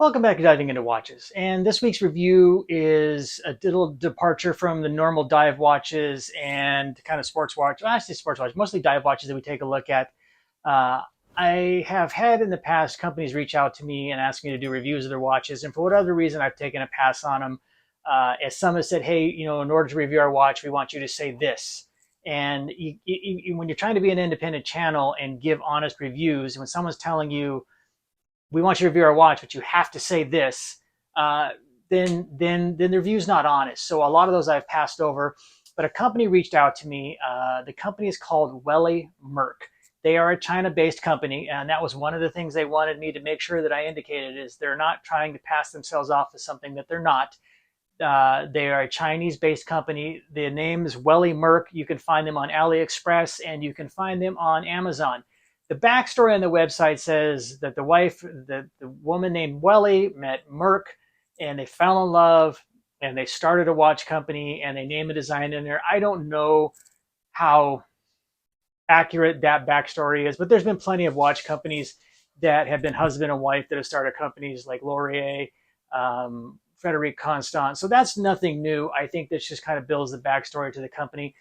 Welcome back to Diving Into Watches. And this week's review is a little departure from the normal dive watches and kind of sports watch. Well, actually, sports watch, mostly dive watches that we take a look at. Uh, I have had in the past companies reach out to me and ask me to do reviews of their watches. And for whatever reason, I've taken a pass on them. As some have said, hey, in order to review our watch, we want you to say this. And when you're trying to be an independent channel and give honest reviews, when someone's telling you, we want you to review our watch, but you have to say this, then the review's not honest. So a lot of those I've passed over. But a company reached out to me. The company is called Welly Merck. They are a China-based company, and that was one of the things they wanted me to make sure that I indicated is they're not trying to pass themselves off as something that they're not. They are a Chinese-based company. The name is Welly Merck. You can find them on AliExpress, and you can find them on Amazon. The backstory on the website says that the woman named Welly met Merck, and they fell in love, and they started a watch company, and they named a design in there. I don't know how accurate that backstory is, but there's been plenty of watch companies that have been husband and wife that have started companies like Laurier, Frederic Constant. So that's nothing new. I think this just kind of builds the backstory to the company.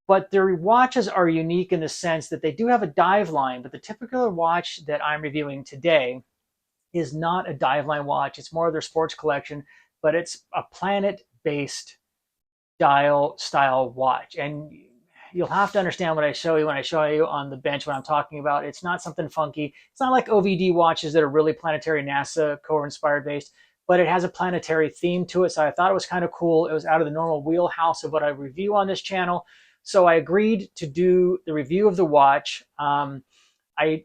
But their watches are unique in the sense that they do have a dive line, but the typical watch that I'm reviewing today is not a dive line watch. It's more of their sports collection, but it's a planet-based dial style watch. And you'll have to understand what I show you when I show you on the bench what I'm talking about. It's not something funky. It's not like OVD watches that are really planetary NASA core inspired based, but it has a planetary theme to it. So I thought it was kind of cool. It was out of the normal wheelhouse of what I review on this channel. So I agreed to do the review of the watch.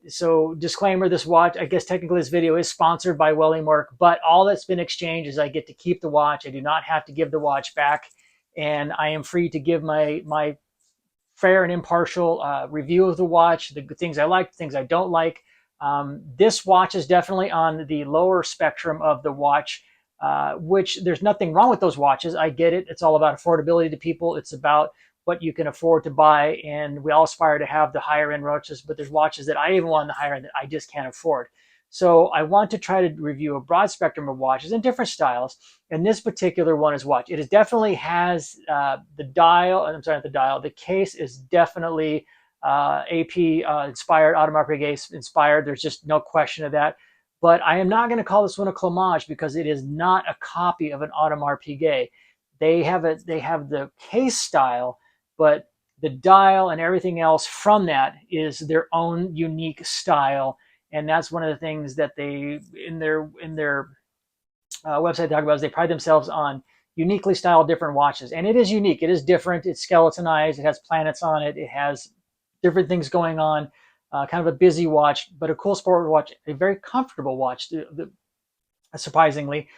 So disclaimer, this watch, I guess technically this video is sponsored by Welly Merck, but all that's been exchanged is I get to keep the watch. I do not have to give the watch back, and I am free to give my fair and impartial review of the watch, the things I like, the things I don't like. This watch is definitely on the lower spectrum of the watch, which there's nothing wrong with those watches. I get it. It's all about affordability to people. It's about what you can afford to buy, and we all aspire to have the higher end watches, but there's watches that I even want on the higher end that I just can't afford. So I want to try to review a broad spectrum of watches in different styles, and this particular one is watch. It definitely has the dial, I'm sorry, not the dial, the case is definitely AP inspired, Audemars Piguet inspired. There's just no question of that. But I am not going to call this one a clomage because it is not a copy of an Audemars Piguet. They have the case style, but the dial and everything else from that is their own unique style. And that's one of the things that they, in their website talk about, is they pride themselves on uniquely styled different watches. And it is unique. It is different. It's skeletonized. It has planets on it. It has different things going on. Kind of a busy watch, but a cool sport watch, a very comfortable watch, surprisingly.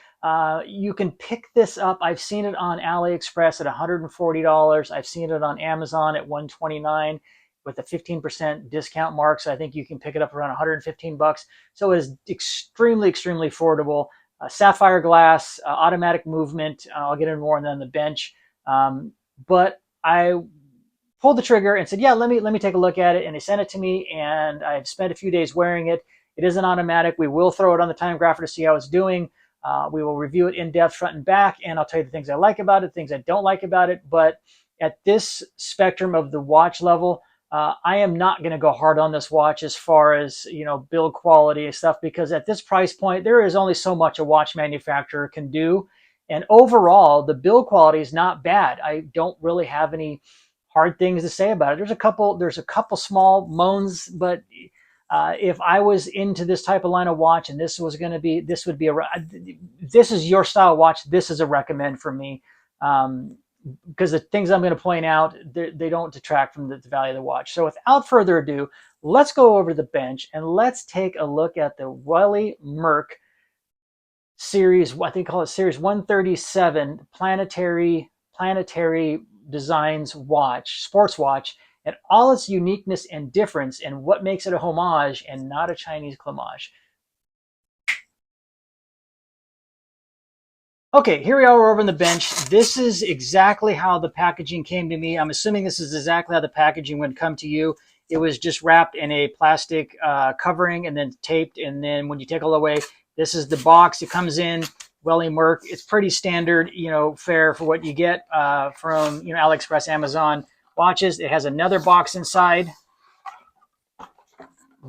You can pick this up. I've seen it on AliExpress at $140. I've seen it on Amazon at $129 with a 15% discount mark. So I think you can pick it up around 115 bucks. So it is extremely, extremely affordable. Sapphire glass, automatic movement. I'll get into more on the bench. But I pulled the trigger and said, yeah, let me take a look at it. And they sent it to me, and I've spent a few days wearing it. It is an automatic. We will throw it on the Timegrapher to see how it's doing. We will review it in depth, front and back, and I'll tell you the things I like about it, things I don't like about it. But at this spectrum of the watch level, I am not going to go hard on this watch as far as build quality and stuff, because at this price point, there is only so much a watch manufacturer can do. And overall, the build quality is not bad. I don't really have any hard things to say about it. There's a couple small moans, but if I was into this type of line of watch and this is your style watch, this is a recommend for me, because the things I'm going to point out, they don't detract from the value of the watch. So without further ado, let's go over to the bench and let's take a look at the Welly Merck series, I think call it series 137 planetary designs watch, sports watch, and all its uniqueness and difference, and what makes it a homage and not a Chinese clomage. Okay, here we are, we're over on the bench. This is exactly how the packaging came to me. I'm assuming this is exactly how the packaging would come to you. It was just wrapped in a plastic covering and then taped, and then when you take it all away, This is the box. It comes in Welly Merck. It's pretty standard, fare for what you get from AliExpress, Amazon watches. It has another box inside.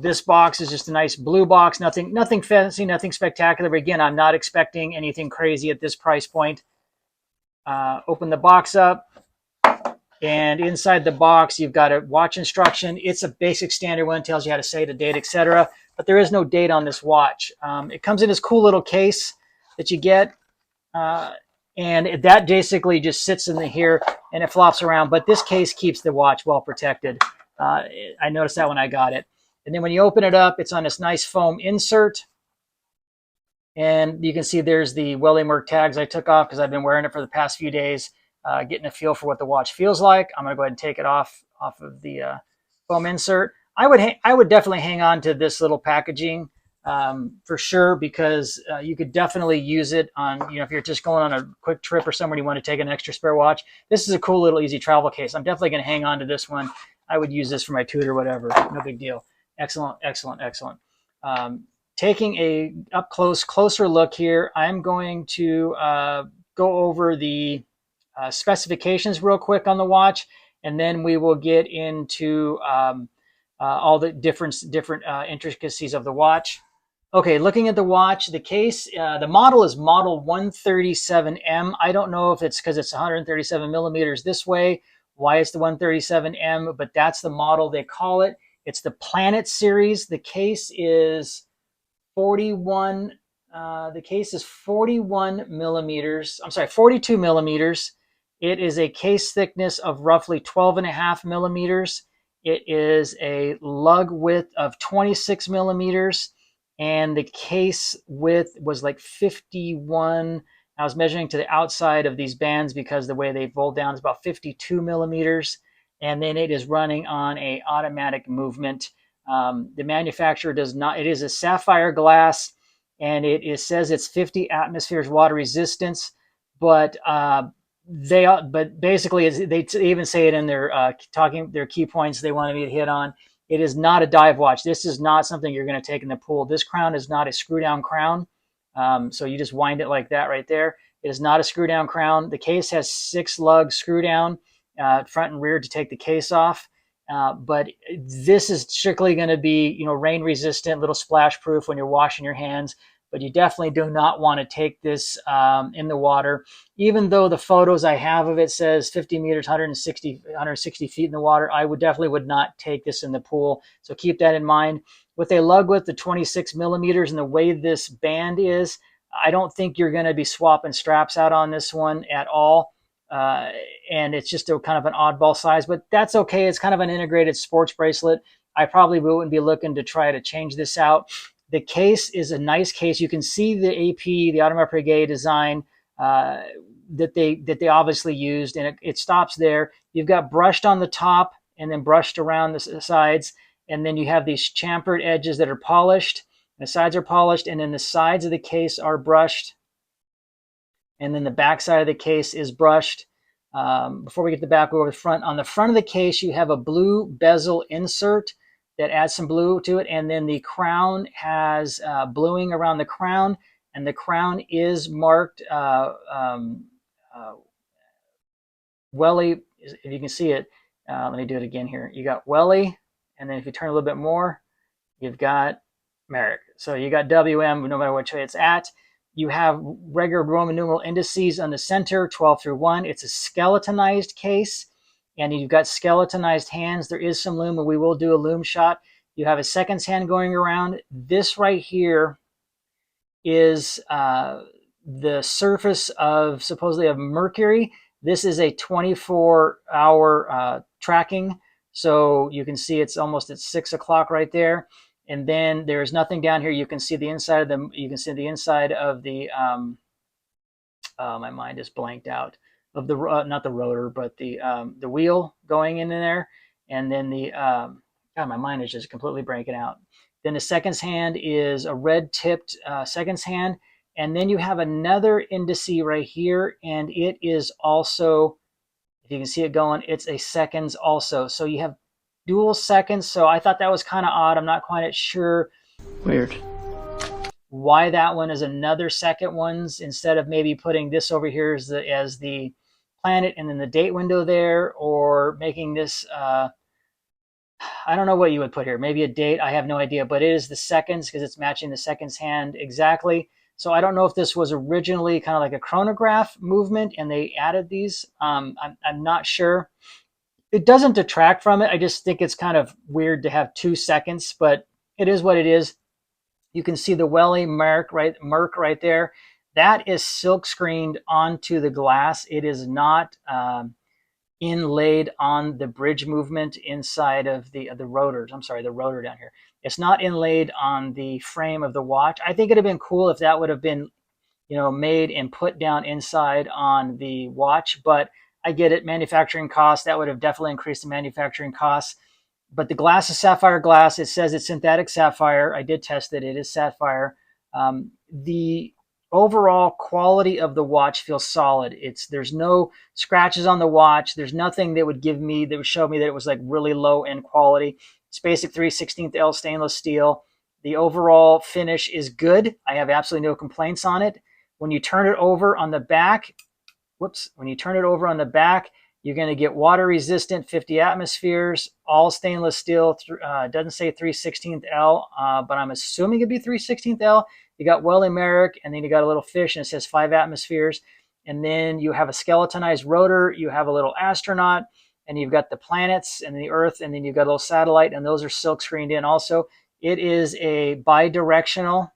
This box is just a nice blue box. Nothing fancy, nothing spectacular. But again, I'm not expecting anything crazy at this price point. Open the box up. And inside the box, you've got a watch instruction. It's a basic standard one. It tells you how to say the date, etc. But there is no date on this watch. It comes in this cool little case that you get. And that basically just sits in here and it flops around. But this case keeps the watch well protected. I noticed that when I got it. And then when you open it up, it's on this nice foam insert. And you can see there's the Welly Merck tags I took off because I've been wearing it for the past few days. Getting a feel for what the watch feels like. I'm going to go ahead and take it off of the foam insert. I would definitely hang on to this little packaging for sure, because you could definitely use it on, if you're just going on a quick trip or somewhere you want to take an extra spare watch. This is a cool little easy travel case. I'm definitely going to hang on to this one. I would use this for my Tutor, whatever. No big deal. Excellent, excellent, excellent. Taking a up close, closer look here, I'm going to go over the specifications real quick on the watch, and then we will get into all the different intricacies of the watch. Okay, looking at the watch, the case, the model is model 137M. I don't know if it's because it's 137 millimeters this way, why it's the 137M, but that's the model they call it. It's the Planet series. The case is 41. The case is 41 millimeters. I'm sorry, 42 millimeters. It is a case thickness of roughly 12.5 millimeters. It is a lug width of 26 millimeters. And the case width was like 51. I was measuring to the outside of these bands because the way they fold down is about 52 millimeters. And then it is running on a automatic movement. The manufacturer does not, it is a sapphire glass, and it says it's 50 atmospheres water resistance, but basically they even say it in their their key points they wanted me to hit on. It is not a dive watch. This is not something you're going to take in the pool. This crown is not a screw down crown. So you just wind it like that right there. It is not a screw down crown. The case has 6 lug screw down front and rear to take the case off. But this is strictly going to be, rain resistant, little splash proof when you're washing your hands. But you definitely do not want to take this in the water. Even though the photos I have of it says 50 meters, 160 feet in the water, I would not take this in the pool. So keep that in mind. With a lug width of 26 millimeters and the way this band is, I don't think you're going to be swapping straps out on this one at all. And it's just a kind of an oddball size, but that's okay. It's kind of an integrated sports bracelet. I probably wouldn't be looking to try to change this out. The case is a nice case. You can see the AP, the Automatic Brigade design that they obviously used, and it stops there. You've got brushed on the top and then brushed around the sides, and then you have these chamfered edges that are polished. The sides are polished, and then the sides of the case are brushed, and then the back side of the case is brushed. Before we get the back over the front, on the front of the case, you have a blue bezel insert that adds some blue to it, and then the crown has bluing around the crown, and the crown is marked Welly. If you can see it, let me do it again here. You got Welly, and then if you turn a little bit more, you've got Merck. So you got WM, no matter which way it's at. You have regular Roman numeral indices on the center, 12 through 1. It's a skeletonized case, and you've got skeletonized hands. There is some Lume, and we will do a Lume shot. You have a seconds hand going around. This right here is the surface of supposedly of Mercury. This is a 24-hour tracking, so you can see it's almost at 6 o'clock right there. And then there's nothing down here. You can see the inside of the. You can see the inside of the. My mind is blanked out of the not the rotor, but the wheel going in there, and then the. God, my mind is just completely breaking out. Then the seconds hand is a red tipped seconds hand, and then you have another indice right here, and it is also, if you can see it going, it's a seconds also. So you have dual seconds. So I thought that was kind of odd. I'm not quite sure. Weird. why that one is another second ones instead of maybe putting this over here as the planet and then the date window there, or making this I don't know what you would put here. Maybe a date. I have no idea, but it is the seconds because it's matching the seconds hand exactly. So I don't know if this was originally kind of like a chronograph movement and they added these. I'm not sure. It doesn't detract from it. I just think it's kind of weird to have 2 seconds, but it is what it is. You can see the Welly Merck right there. That is silk screened onto the glass. It is not inlaid on the bridge movement inside of the rotors. I'm sorry, the rotor down here. It's not inlaid on the frame of the watch. I think it'd have been cool if that would have been, made and put down inside on the watch, but I get it. Manufacturing costs, that would have definitely increased the manufacturing costs. But the glass is sapphire glass. It says it's synthetic sapphire. I did test it. It is sapphire. The overall quality of the watch feels solid. There's no scratches on the watch. There's nothing that would show me that it was like really low end quality. It's basic 3/16 L stainless steel. The overall finish is good. I have absolutely no complaints on it. When you turn it over on the back, you're going to get water resistant, 50 atmospheres, all stainless steel. Doesn't say 3/16 L, but I'm assuming it'd be 3/16 L. You got Welly Merck, and then you got a little fish, and it says 5 atmospheres. And then you have a skeletonized rotor. You have a little astronaut, and you've got the planets and the Earth, and then you've got a little satellite, and those are silk screened in also. It is a bidirectional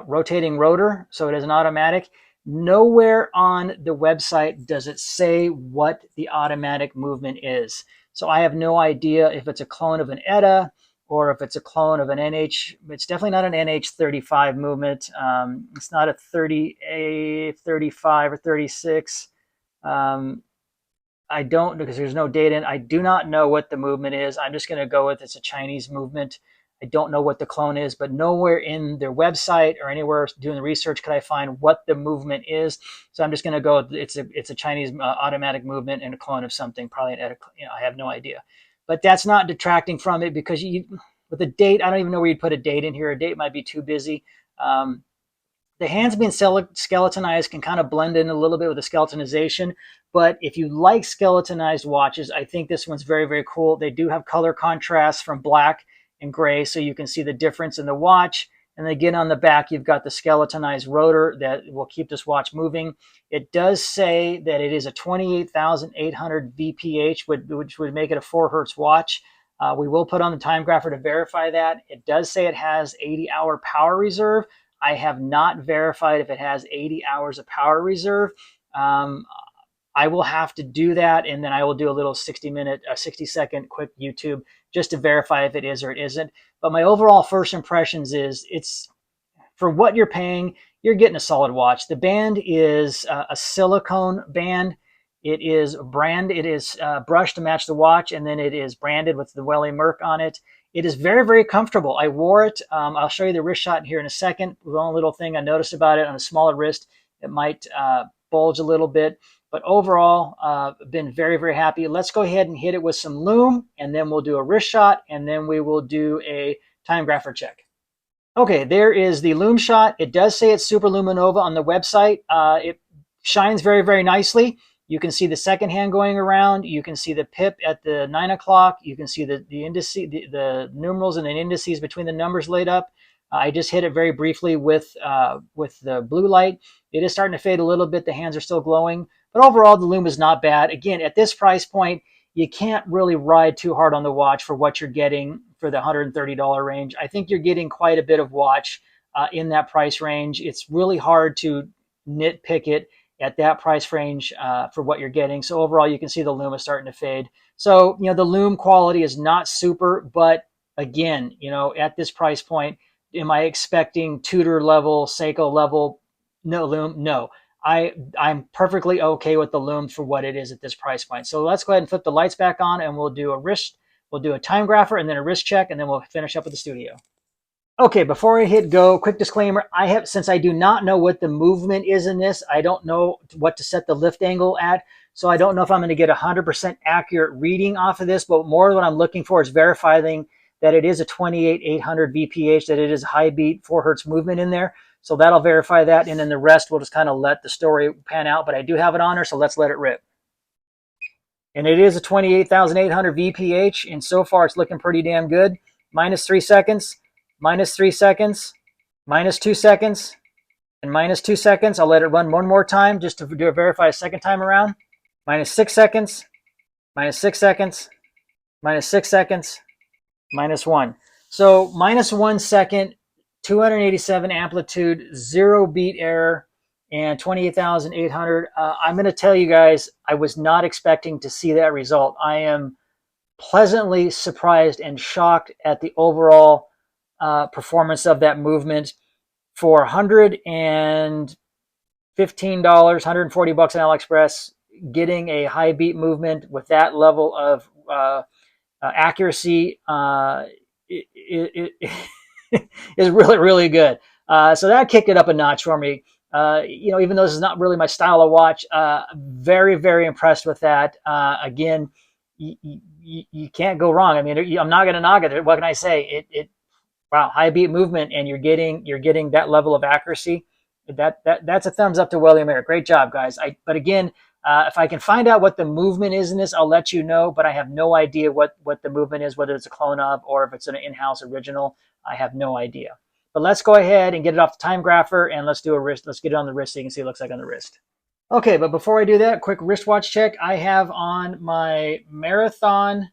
rotating rotor, so it is an automatic. Nowhere on the website does it say what the automatic movement is. So I have no idea if it's a clone of an ETA or if it's a clone of an NH. It's definitely not an NH35 movement. It's not a 30A, 35, or 36. I don't, because there's no data in. I do not know what the movement is. I'm just going to go with it's a Chinese movement. I don't know what the clone is, but nowhere in their website or anywhere doing the research could I find what the movement is. So I'm just going to go. It's a Chinese automatic movement and a clone of something. Probably I have no idea, but that's not detracting from it because with a date, I don't even know where you'd put a date in here. A date might be too busy. The hands being skeletonized can kind of blend in a little bit with the skeletonization. But if you like skeletonized watches, I think this one's very, very cool. They do have color contrast from black and gray, so you can see the difference in the watch. And again, on the back, you've got the skeletonized rotor that will keep this watch moving. It does say that it is a 28,800 VPH, which would make it a 4 hertz watch. We will put on the Timegrapher to verify that. It does say it has 80-hour power reserve. I have not verified if it has 80 hours of power reserve. I will have to do that, and then I will do a little 60-second quick YouTube just to verify if it is or it isn't. But my overall first impressions is it's, for what you're paying, you're getting a solid watch. The band is a silicone band. It is brushed to match the watch, and then it is branded with the Welly Merck on it. It is very, very comfortable. I wore it. I'll show you the wrist shot here in a second. The only little thing I noticed about it on a smaller wrist, it might bulge a little bit. But overall, been very, very happy. Let's go ahead and hit it with some Lume, and then we'll do a wrist shot, and then we will do a Timegrapher check. Okay, there is the Lume shot. It does say it's Super Luminova on the website. It shines very, very nicely. You can see the second hand going around. You can see the pip at the 9 o'clock. You can see the the numerals and the indices between the numbers laid up. I just hit it very briefly with the blue light. It is starting to fade a little bit. The hands are still glowing. But overall, the Lume is not bad. Again, at this price point, you can't really ride too hard on the watch for what you're getting for the $130 range. I think you're getting quite a bit of watch in that price range. It's really hard to nitpick it at that price range for what you're getting. So overall, you can see the Lume is starting to fade. So, the Lume quality is not super, but again, at this price point, am I expecting Tudor level, Seiko level? No Lume? No. I'm perfectly okay with the Lume for what it is at this price point. So let's go ahead and flip the lights back on, and we'll do a Timegrapher, and then a wrist check, and then we'll finish up with the studio. Okay, before I hit go, quick disclaimer. Since I do not know what the movement is in this, I don't know what to set the lift angle at. So I don't know if I'm going to get 100% accurate reading off of this, but more what I'm looking for is verifying that it is a 28,800 VPH, that it is high beat 4 hertz movement in there. So that'll verify that. And then the rest we'll just kind of let the story pan out. But I do have it on there, so let's let it rip. And it is a 28,800 VPH. And so far it's looking pretty damn good. -3 seconds, -3 seconds, -2 seconds, and -2 seconds. I'll let it run one more time just to verify a second time around. -6 seconds, -6 seconds, -6 seconds, -1. So -1 second, 287 amplitude, 0 beat error, and 28,800. I'm going to tell you guys, I was not expecting to see that result. I am pleasantly surprised and shocked at the overall performance of that movement. For $115, $140 on AliExpress, getting a high beat movement with that level of accuracy it is really, really good. So that kicked it up a notch for me. Even though this is not really my style of watch, very, very impressed with that. Again, you can't go wrong. I mean, I'm not going to knock it. What can I say? Wow, high beat movement, and you're getting that level of accuracy. That's a thumbs up to Welly Merck. Great job, guys. But again, if I can find out what the movement is in this, I'll let you know. But I have no idea what the movement is, whether it's a clone of or if it's an in-house original. I have no idea. But let's go ahead and get it off the Timegrapher, and let's do a wrist. Let's get it on the wrist so you can see what it looks like on the wrist. Okay, but before I do that, quick wristwatch check. I have on my Marathon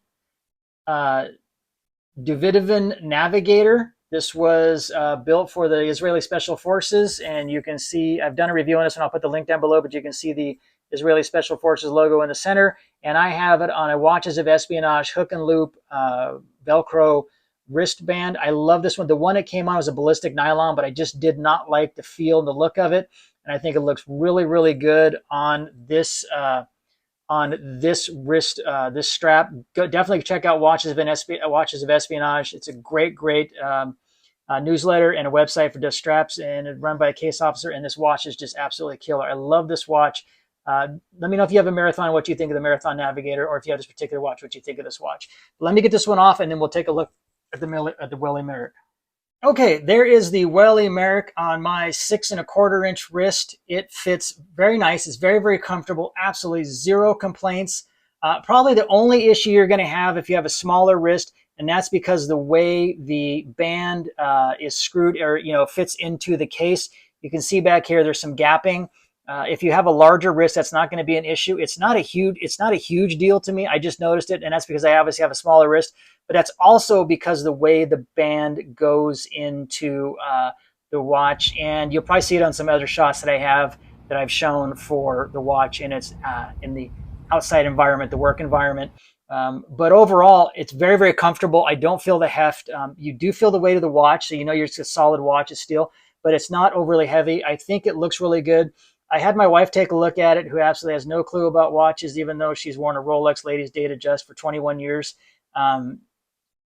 Duvidovin Navigator. This was built for the Israeli Special Forces, and you can see, I've done a review on this one. I'll put the link down below, but you can see the Israeli Special Forces logo in the center, and I have it on a Watches of Espionage hook and loop Velcro wristband. I love this one. The one it came on was a ballistic nylon, but I just did not like the feel and the look of it, and I think it looks really, really good on this wrist, this strap. Definitely check out Watches of Espionage. It's a great newsletter and a website for just straps, and it's run by a case officer, and this watch is just absolutely killer. I love this watch. Let me know if you have a Marathon, what you think of the Marathon Navigator, or if you have this particular watch, what you think of this watch. But let me get this one off, and then we'll take a look at the Welly Merck. Okay, there is the Welly Merck on my 6 1/4 inch wrist. It fits very nice. It's very, very comfortable. Absolutely zero complaints. Probably the only issue you're going to have if you have a smaller wrist, and that's because the way the band is screwed or fits into the case. You can see back here there's some gapping. If you have a larger wrist, that's not going to be an issue. It's not a huge deal to me. I just noticed it, and that's because I obviously have a smaller wrist. But that's also because the way the band goes into the watch, and you'll probably see it on some other shots that I've shown for the watch, and it's in the outside environment, the work environment. But overall, it's very, very comfortable. I don't feel the heft. You do feel the weight of the watch, so you're just a solid watch, it's steel, but it's not overly heavy. I think it looks really good. I had my wife take a look at it, who absolutely has no clue about watches, even though she's worn a Rolex Ladies Datadust for 21 years.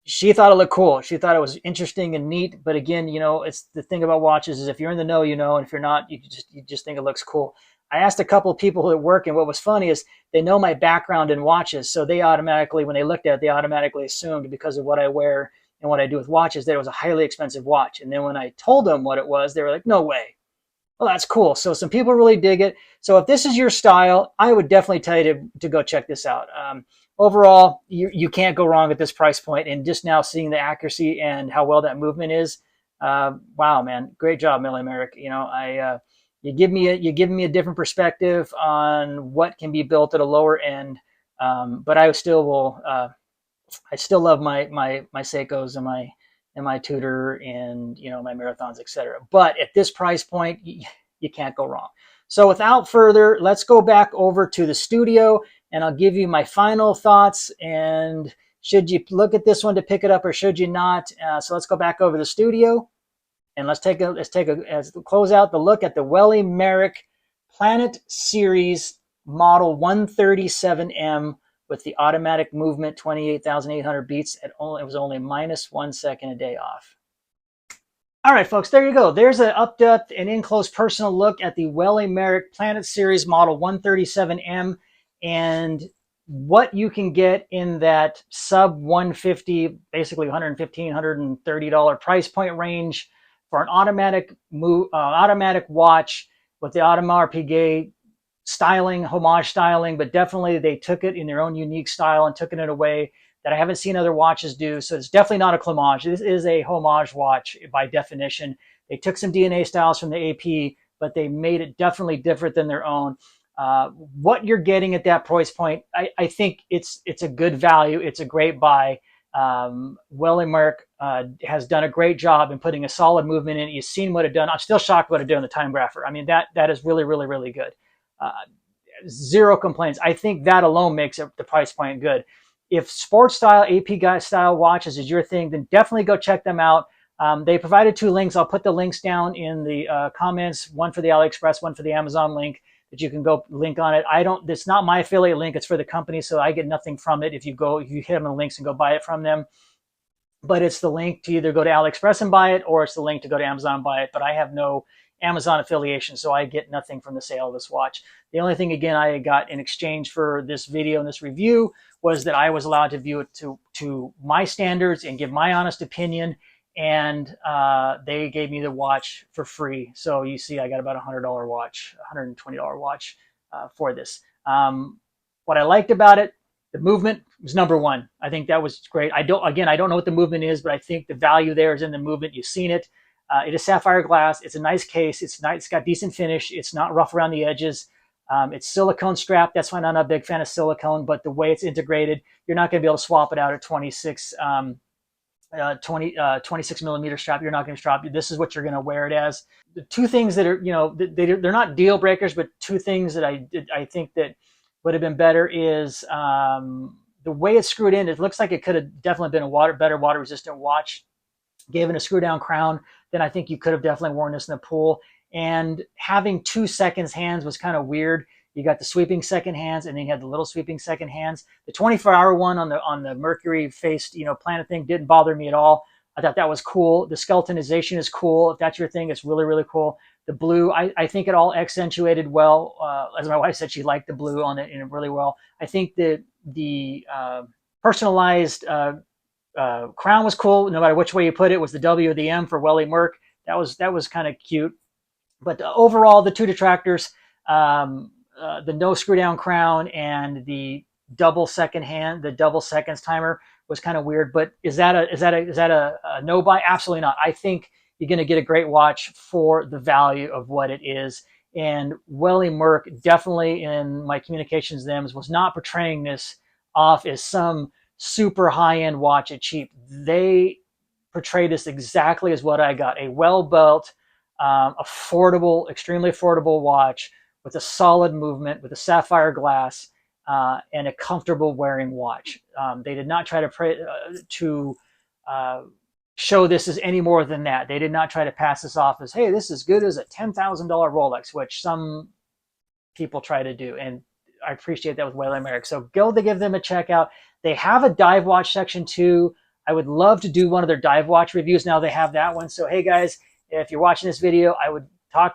She thought it looked cool. She thought it was interesting and neat. But again, it's the thing about watches is if you're in the know, and if you're not, you just think it looks cool. I asked a couple of people at work, and what was funny is they know my background in watches. So they automatically, when they looked at it, they automatically assumed because of what I wear and what I do with watches, that it was a highly expensive watch. And then when I told them what it was, they were like, no way. Well, that's cool. So some people really dig it. So if this is your style, I would definitely tell you to go check this out. Overall, you can't go wrong at this price point. And just now seeing the accuracy and how well that movement is, wow, man, great job, Welly Merck. You give me a different perspective on what can be built at a lower end. But I still will. I still love my Seikos and my Tudor and my Marathons, etc. But at this price point, you can't go wrong. So without further, let's go back over to the studio, and I'll give you my final thoughts. And should you look at this one to pick it up, or should you not? So let's go back over to the studio, and let's close out the look at the Welly Merck Planet Series Model 137M. With the automatic movement, 28,800 beats, it was only -1 second a day off. All right, folks, there you go. There's an up-depth and in-close personal look at the Welly Merck Planet Series Model 137M. And what you can get in that sub 150, basically $115, $130 price point range for an automatic watch with the Audemars Piguet styling, homage styling, but definitely they took it in their own unique style and took it in a way that I haven't seen other watches do. So it's definitely not a clemage. This is a homage watch by definition. They took some DNA styles from the AP, but they made it definitely different than their own. What you're getting at that price point, I think it's a good value. It's a great buy. Welly Merck has done a great job in putting a solid movement in. You've seen what it done. I'm still shocked what it did on the Timegrapher. I mean, that is really, really, really good. Zero complaints. I think that alone makes it the price point good. If sports style, AP guy style watches is your thing, then definitely go check them out. They provided 2 links. I'll put the links down in the comments, one for the AliExpress, one for the Amazon link that you can go link on it. It's not my affiliate link. It's for the company, so I get nothing from it if you hit them on the links and go buy it from them. But it's the link to either go to AliExpress and buy it, or it's the link to go to Amazon and buy it. But I have no Amazon affiliation, so I get nothing from the sale of this watch. The only thing, again, I got in exchange for this video and this review was that I was allowed to view it to my standards and give my honest opinion, and they gave me the watch for free. So you see, I got about $100 watch, $120 watch for this. What I liked about it, the movement was number one. I think that was great. I don't know what the movement is, but I think the value there is in the movement. You've seen it. It is sapphire glass. It's a nice case. It's nice. It's got decent finish. It's not rough around the edges. It's silicone strap. That's why I'm not a big fan of silicone, but the way it's integrated, you're not going to be able to swap it out at 26 millimeter strap. You're not going to strap. This is what you're going to wear it as. The 2 things that are, they're not deal breakers, but 2 things that I think that would have been better is the way it's screwed in. It looks like it could have definitely been a better water resistant watch. Given a screw down crown, then I think you could have definitely worn this in the pool. And having 2 seconds hands was kind of weird. You got the sweeping second hands, and then you had the little sweeping second hands. The 24-hour one on the Mercury faced planet thing didn't bother me at all. I thought that was cool. The skeletonization is cool. If that's your thing, it's really, really cool. The blue, I think it all accentuated well. As my wife said, she liked the blue on it and really well. I think that the personalized crown was cool. No matter which way you put it, it was the W or the M for Welly Merck. That was kind of cute. But overall, the 2 detractors, the no screw down crown and the double seconds timer was kind of weird. But is that a no buy? Absolutely not. I think you're going to get a great watch for the value of what it is. And Welly Merck definitely, in my communications with them, was not portraying this off as some super high-end watch at cheap. They portray this exactly as what I got: a well-built, affordable, extremely affordable watch with a solid movement, with a sapphire glass, and a comfortable wearing watch. They did not try to show this as any more than that. They did not try to pass this off as, hey, this is good as a $10,000 Rolex, which some people try to do. And I appreciate that with Welly Merck. So go to give them a check out. They have a dive watch section too. I would love to do one of their dive watch reviews. Now they have that one. So hey guys, if you're watching this video, I would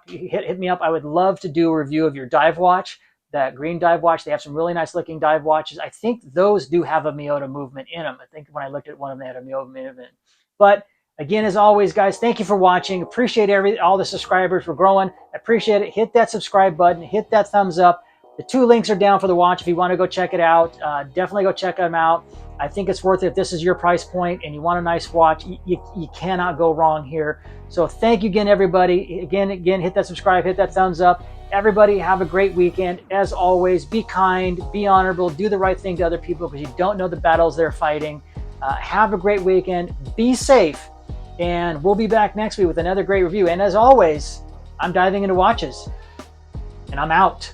hit me up. I would love to do a review of your dive watch, that green dive watch. They have some really nice looking dive watches. I think those do have a Miyota movement in them. I think when I looked at one of them, they had a Miyota movement. But again, as always, guys, thank you for watching. Appreciate all the subscribers. We're growing. I appreciate it. Hit that subscribe button. Hit that thumbs up. The 2 links are down for the watch if you want to go check it out. Definitely go check them out. I think it's worth it. If this is your price point and you want a nice watch, you cannot go wrong here. So thank you again, everybody. Again, hit that subscribe, hit that thumbs up. Everybody have a great weekend. As always, be kind, be honorable, do the right thing to other people because you don't know the battles they're fighting. Have a great weekend. Be safe. And we'll be back next week with another great review. And as always, I'm diving into watches. And I'm out.